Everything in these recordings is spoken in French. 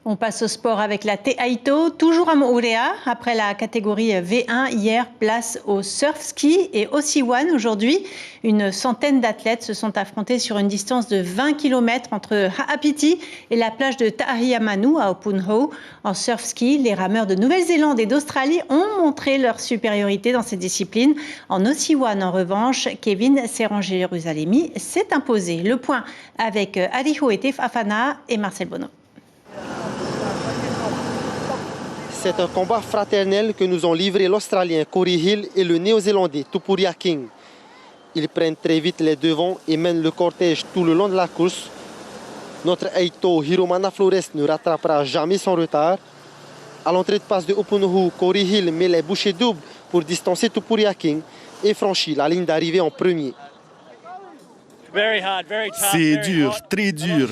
On passe au sport avec la Te Aito, toujours à Moorea. Après la catégorie V1 hier, place au surf ski et au Siwan aujourd'hui. Une centaine d'athlètes se sont affrontés sur une distance de 20 km entre Ha'apiti et la plage de Tahiamanu à Opunho. En surf ski, les rameurs de Nouvelle-Zélande et d'Australie ont montré leur supériorité dans ces disciplines. En Osiwan, en revanche, Kevin Serrangé-Jérusalemi s'est imposé. Le point avec Ariho Etef Afana et Marcel Bonneau. C'est un combat fraternel que nous ont livré l'Australien Corey Hill et le Néo-Zélandais Tupuria King. Ils prennent très vite les devants et mènent le cortège tout le long de la course. Notre Aito Hiromana Flores ne rattrapera jamais son retard. À l'entrée de passe de Opunhu, Corey Hill met les bouchées doubles pour distancer Tupuria King et franchit la ligne d'arrivée en premier. C'est dur, très dur.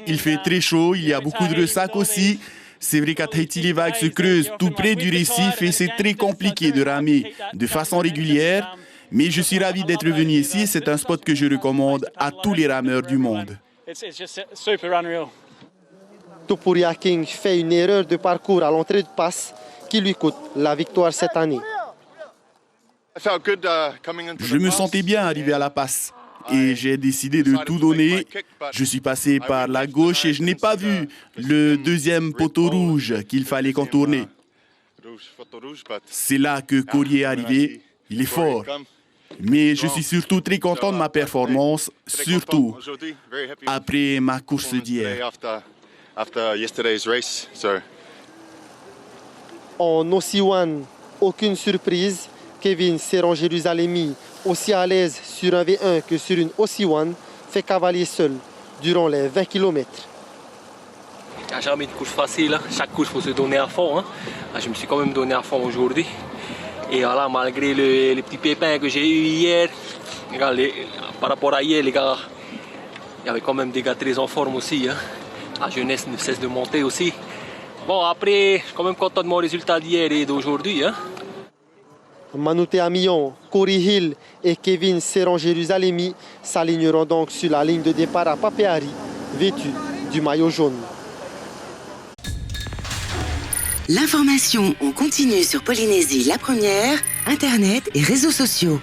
Il fait très chaud, il y a beaucoup de ressacs aussi. C'est vrai qu'à Tahiti, les vagues se creusent tout près du récif et c'est très compliqué de ramer de façon régulière. Mais je suis ravi d'être venu ici. C'est un spot que je recommande à tous les rameurs du monde. Tupuria King fait une erreur de parcours à l'entrée de passe qui lui coûte la victoire cette année. Je me sentais bien arrivé à la passe. Et j'ai décidé de tout donner. Je suis passé par la gauche et je n'ai pas vu le deuxième poteau rouge qu'il fallait contourner. C'est là que Corey est arrivé. Il est fort. Mais je suis surtout très content de ma performance, surtout après ma course d'hier. En Osiwan, aucune surprise. Kevin Serrangé-Jérusalemi, aussi à l'aise sur un V1 que sur une Osiwan, fait cavalier seul durant les 20 km. Il n'y a jamais de course facile. Chaque course, il faut se donner à fond. Je me suis quand même donné à fond aujourd'hui. Et voilà, malgré les petits pépins que j'ai eus hier, par rapport à hier, les gars, il y avait quand même des gars très en forme aussi. La jeunesse ne cesse de monter aussi. Bon, après, je suis quand même content de mon résultat d'hier et d'aujourd'hui. Manute Amillon, Corey Hill et Kevin Serrangé-Jérusalemi s'aligneront donc sur la ligne de départ à Papeari, vêtus du maillot jaune. L'information en continu sur Polynésie la première, Internet et réseaux sociaux.